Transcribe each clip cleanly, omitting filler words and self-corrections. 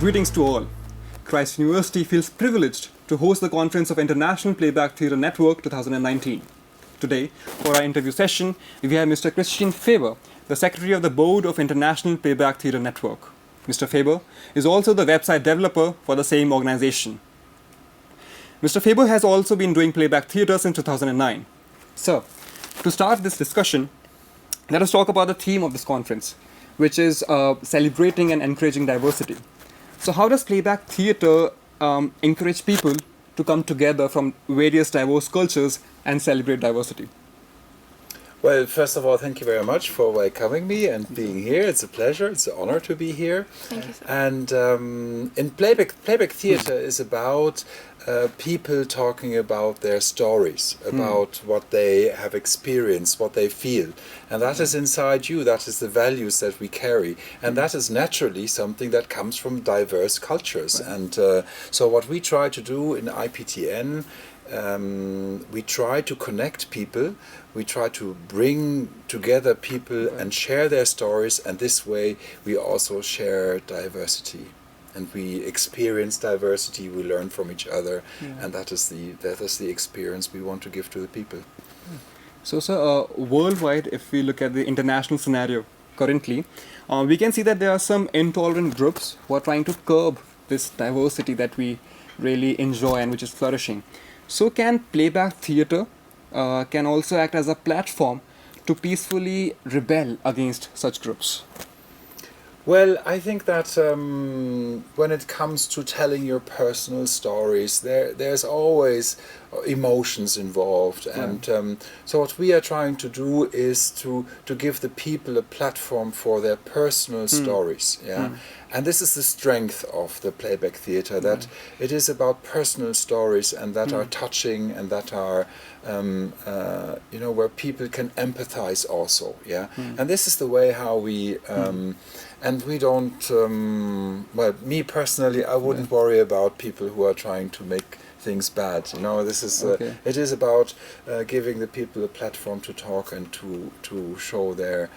Greetings to all. Christ University feels privileged to host the conference of International Playback Theatre Network 2019. Today, for our interview session, we have Mr. Christian Faber, the Secretary of the Board of International Playback Theatre Network. Mr. Faber is also the website developer for the same organization. Mr. Faber has also been doing playback theatre since 2009. So, to start this discussion, let us talk about the theme of this conference, which is celebrating and encouraging diversity. So how does playback theatre encourage people to come together from various diverse cultures and celebrate diversity? Well, first of all, thank you very much for welcoming me and being here. It's a pleasure. It's an honor to be here. Thank you, sir. And in playback theatre is about people talking about their stories, about what they have experienced, what they feel. And that is inside you. That is the values that we carry. And that is naturally something that comes from diverse cultures. And so what we try to do in IPTN, we try to connect people, we try to bring together people and share their stories, and this way we also share diversity. And we experience diversity, we learn from each other, and that is the experience we want to give to the people. So, sir, worldwide, if we look at the international scenario currently, we can see that there are some intolerant groups who are trying to curb this diversity that we really enjoy and which is flourishing. So can playback theatre can also act as a platform to peacefully rebel against such groups? Well, I think that when it comes to telling your personal stories, there's always emotions involved, and so what we are trying to do is to give the people a platform for their personal stories. And this is the strength of the playback theatre, that it is about personal stories and that are touching and that are where people can empathize also. And this is the way how we and we don't well, me personally, I wouldn't worry about people who are trying to make things bad. This is it is about giving the people a platform to talk and to show their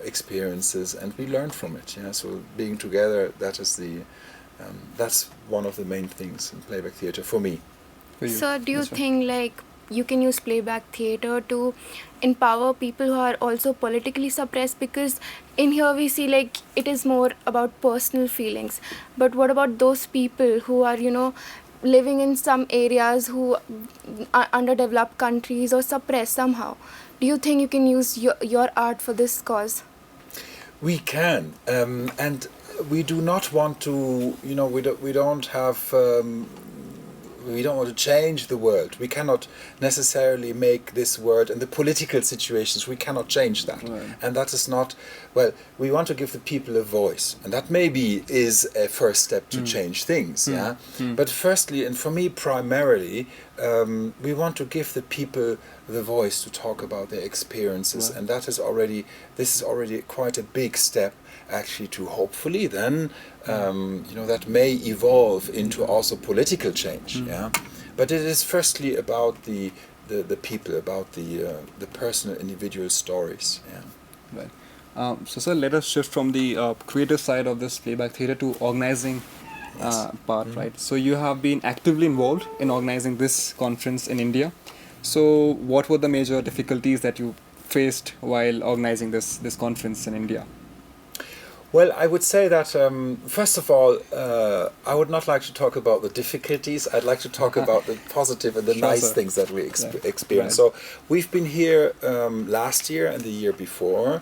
experiences, and we learn from it. So being together, that's one of the main things in playback theatre for me. So do you think you can use playback theatre to empower people who are also politically suppressed? Because in here we see it is more about personal feelings. But what about those people who are, living in some areas who are underdeveloped countries or suppressed somehow? Do you think you can use your art for this cause? We can, and we do not want to, we don't want to change the world. We cannot necessarily make this world and the political situations, we cannot change that. And that is not, well, we want to give the people a voice. And that maybe is a first step to change things. But firstly, and for me primarily, we want to give the people the voice to talk about their experiences. And this is already quite a big step, actually, to hopefully then that may evolve into also political change. But it is firstly about the people, about the personal individual stories. Right. So sir, let us shift from the creative side of this playback theatre to organizing part, right? So you have been actively involved in organizing this conference in India. So what were the major difficulties that you faced while organizing this conference in India? Well, I would say that, first of all, I would not like to talk about the difficulties. I'd like to talk about the positive and the nice things that we experienced. So we've been here last year and the year before.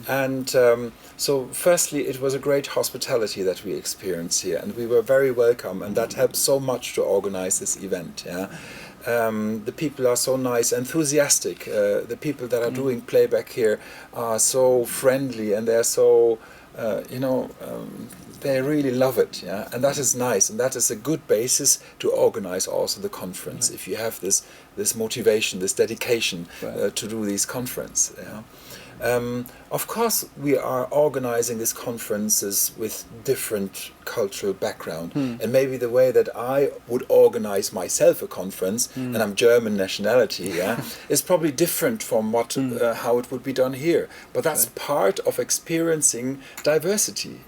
And so firstly, it was a great hospitality that we experienced here. And we were very welcome. And that helped so much to organize this event. The people are so nice, enthusiastic. The people that are doing playback here are so friendly, and they're so... they really love it, and that is nice, and that is a good basis to organize also the conference. If you have this motivation, this dedication to do these conference, Of course, we are organizing these conferences with different cultural background, and maybe the way that I would organize myself a conference, and I'm German nationality, is probably different from what how it would be done here. But that's part of experiencing diversity,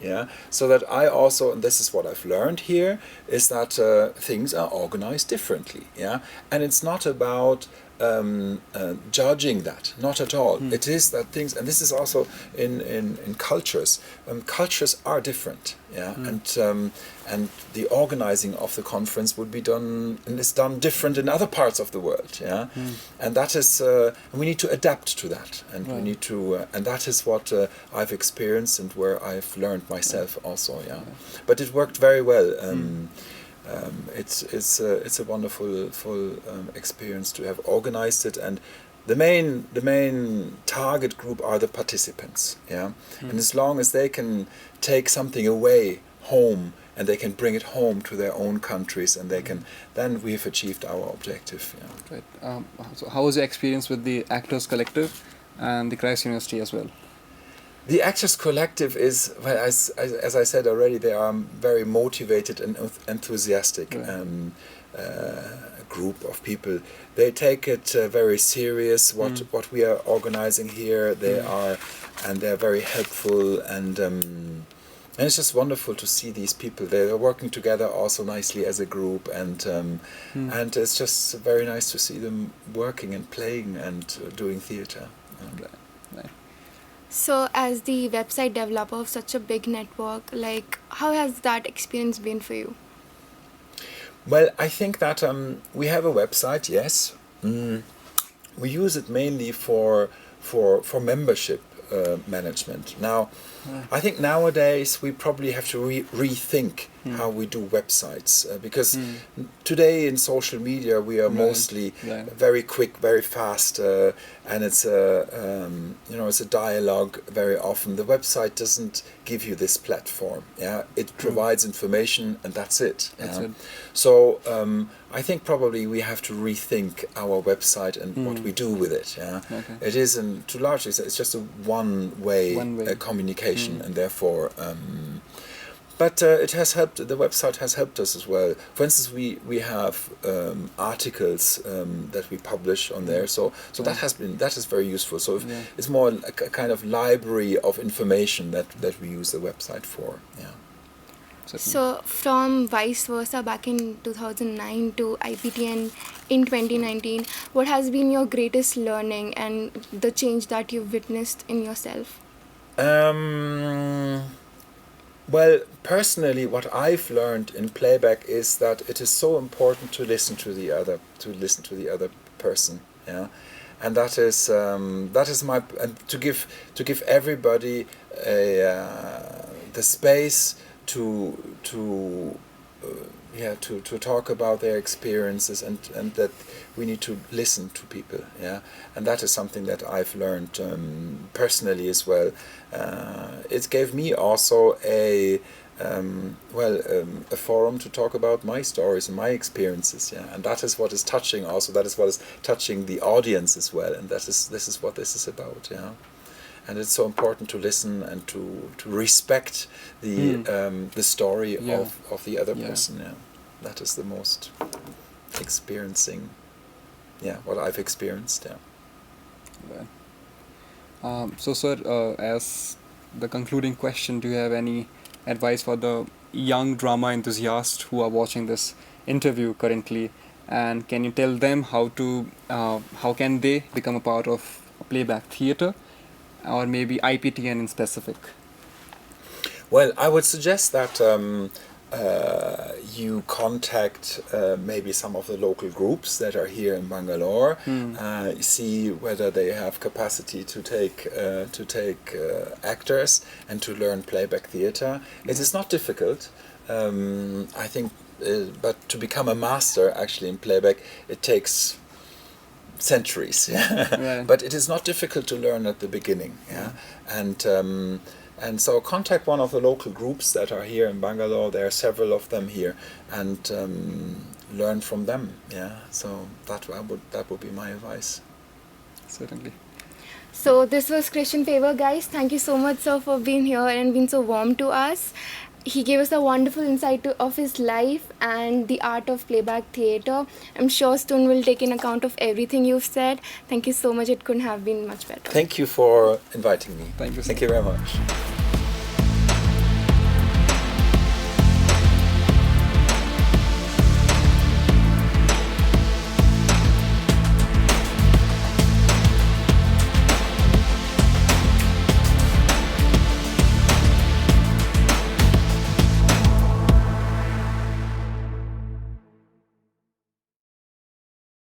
So that I also, and this is what I've learned here, is that things are organized differently, and it's not about judging that, not at all. It is that things, and this is also in cultures. Cultures are different, and the organizing of the conference would be done and is done different in other parts of the world, and that is we need to adapt to that, and we need to, and that is what I've experienced and where I've learned myself also, But it worked very well. It's a wonderful experience to have organized it, and the main target group are the participants, and as long as they can take something away home and they can bring it home to their own countries, and they can, then we've achieved our objective. Right. So how was your experience with the Actors Collective and the Christ University as well? The Actors Collective is, well, as I said already, they are very motivated and enthusiastic group of people. They take it very serious, what we are organizing here. They are, and they're very helpful, and it's just wonderful to see these people. They are working together also nicely as a group, and it's just very nice to see them working and playing and doing theatre. Right. So, as the website developer of such a big network, like, how has that experience been for you? Well, I think that we have a website, yes. We use it mainly for membership management. Now, I think nowadays we probably have to rethink how we do websites, because today in social media we are mostly very quick, very fast, and it's it's a dialogue very often. The website doesn't give you this platform. It provides information, and that's it. That's it. So I think probably we have to rethink our website and what we do with it. Okay. It isn't, to large extent, it's just a one-way communication, and therefore. But it has helped. The website has helped us as well. For instance, we have articles that we publish on there. So that is very useful. So it's more a kind of library of information that we use the website for. So, from vice versa back in 2009 to IPTN in 2019, what has been your greatest learning and the change that you've witnessed in yourself? Well, personally, what I've learned in playback is that it is so important to listen to the other person, and that is my, and to give everybody the space to talk about their experiences, and that we need to listen to people, and that is something that I've learned personally as well. It gave me also a forum to talk about my stories and my experiences, and that is what is touching also. That is what is touching the audience as well, and this is what this is about, And it's so important to listen and to respect the story of the other person. That is the most experiencing, what I've experienced. So, sir, as the concluding question, do you have any advice for the young drama enthusiasts who are watching this interview currently, and can you tell them how can they become a part of playback theatre, or maybe IPTN in specific? Well, I would suggest that you contact maybe some of the local groups that are here in Bangalore, see whether they have capacity to take actors and to learn playback theatre. It is not difficult, I think, but to become a master actually in playback, it takes centuries. But it is not difficult to learn at the beginning. And so contact one of the local groups that are here in Bangalore. There are several of them here, and learn from them. So that would be my advice. Certainly. So this was Christian Faber, guys. Thank you so much, sir, for being here and being so warm to us. He gave us a wonderful insight of his life and the art of playback theatre. I'm sure Stone will take in account of everything you've said. Thank you so much. It couldn't have been much better. Thank you for inviting me. Thank you, sir. Thank you very much.